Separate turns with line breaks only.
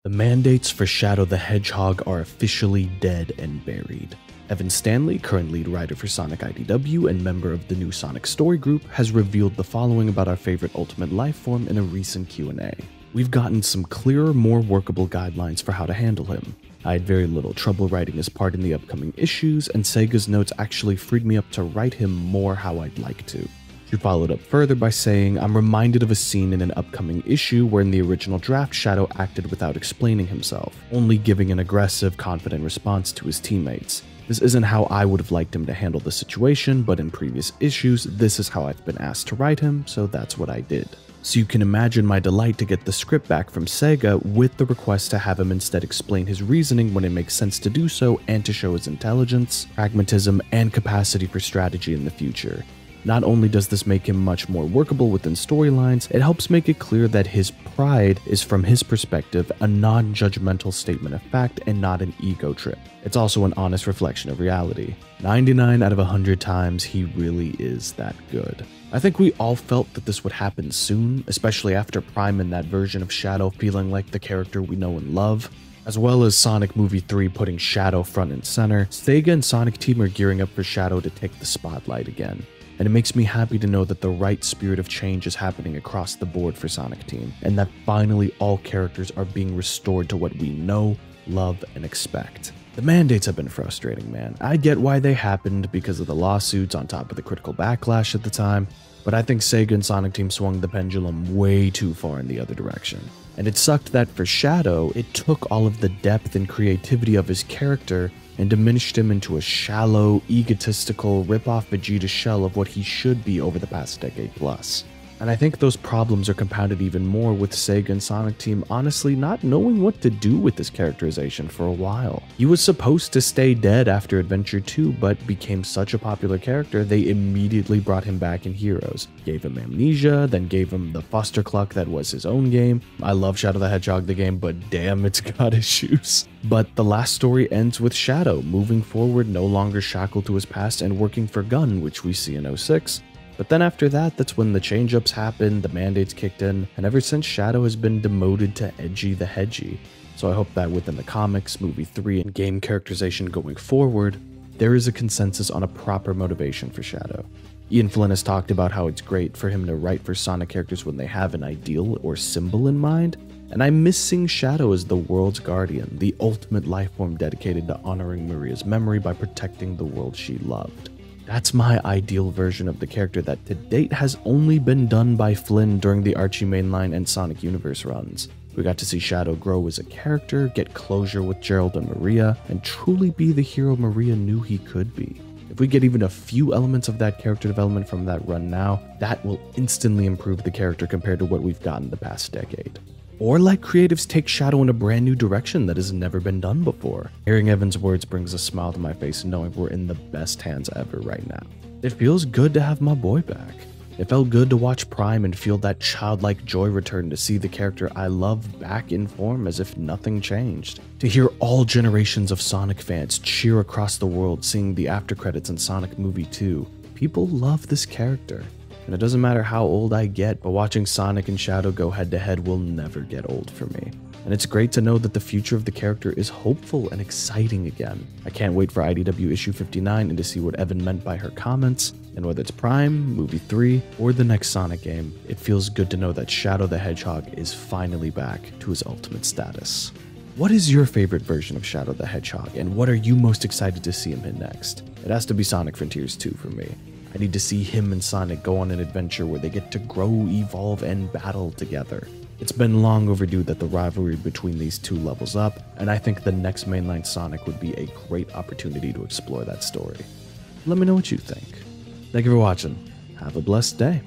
The mandates for Shadow the Hedgehog are officially dead and buried. Evan Stanley, current lead writer for Sonic IDW and member of the new Sonic Story Group, has revealed the following about our favorite Ultimate Lifeform in a recent Q&A. We've gotten some clearer, more workable guidelines for how to handle him. I had very little trouble writing his part in the upcoming issues, and Sega's notes actually freed me up to write him more how I'd like to. She followed up further by saying, "I'm reminded of a scene in an upcoming issue where in the original draft Shadow acted without explaining himself, only giving an aggressive, confident response to his teammates. This isn't how I would have liked him to handle the situation, but in previous issues, this is how I've been asked to write him, so that's what I did." So you can imagine my delight to get the script back from Sega with the request to have him instead explain his reasoning when it makes sense to do so and to show his intelligence, pragmatism, and capacity for strategy in the future. Not only does this make him much more workable within storylines, it helps make it clear that his pride is, from his perspective, a non-judgmental statement of fact and not an ego trip. It's also an honest reflection of reality. 99 out of 100 times, he really is that good. I think we all felt that this would happen soon, especially after Prime and that version of Shadow feeling like the character we know and love. As well as Sonic Movie 3 putting Shadow front and center, Sega and Sonic Team are gearing up for Shadow to take the spotlight again. And it makes me happy to know that the right spirit of change is happening across the board for Sonic Team, and that finally all characters are being restored to what we know, love, and expect. The mandates have been frustrating, man. I get why they happened because of the lawsuits on top of the critical backlash at the time, but I think Sega and Sonic Team swung the pendulum way too far in the other direction. And it sucked that for Shadow, it took all of the depth and creativity of his character and diminished him into a shallow, egotistical, rip-off Vegeta shell of what he should be over the past decade plus. And I think those problems are compounded even more with Sega and Sonic Team honestly not knowing what to do with this characterization for a while. He was supposed to stay dead after Adventure 2, but became such a popular character they immediately brought him back in Heroes. Gave him Amnesia, then gave him the Foster Cluck that was his own game. I love Shadow the Hedgehog the game, but damn, it's got issues. But the last story ends with Shadow moving forward, no longer shackled to his past and working for Gun, which we see in 06. But then after that, that's when the change-ups happened, the mandates kicked in, and ever since Shadow has been demoted to Edgy the Hedgy. So I hope that within the comics, movie 3, and game characterization going forward, there is a consensus on a proper motivation for Shadow. Ian Flynn has talked about how it's great for him to write for Sonic characters when they have an ideal or symbol in mind, and I miss seeing Shadow as the world's guardian, the ultimate lifeform dedicated to honoring Maria's memory by protecting the world she loved. That's my ideal version of the character that to date has only been done by Flynn during the Archie Mainline and Sonic Universe runs. We got to see Shadow grow as a character, get closure with Gerald and Maria, and truly be the hero Maria knew he could be. If we get even a few elements of that character development from that run now, that will instantly improve the character compared to what we've gotten the past decade. Or let creatives take Shadow in a brand new direction that has never been done before. Hearing Evan's words brings a smile to my face knowing we're in the best hands ever right now. It feels good to have my boy back. It felt good to watch Prime and feel that childlike joy return to see the character I love back in form as if nothing changed. To hear all generations of Sonic fans cheer across the world seeing the after credits in Sonic Movie 2. People love this character. And it doesn't matter how old I get, but watching Sonic and Shadow go head to head will never get old for me. And it's great to know that the future of the character is hopeful and exciting again. I can't wait for IDW issue 59 and to see what Evan meant by her comments. And whether it's Prime, Movie 3, or the next Sonic game, it feels good to know that Shadow the Hedgehog is finally back to his ultimate status. What is your favorite version of Shadow the Hedgehog, and what are you most excited to see him in next? It has to be Sonic Frontiers 2 for me. I need to see him and Sonic go on an adventure where they get to grow, evolve, and battle together. It's been long overdue that the rivalry between these two levels up, and I think the next mainline Sonic would be a great opportunity to explore that story. Let me know what you think. Thank you for watching. Have a blessed day.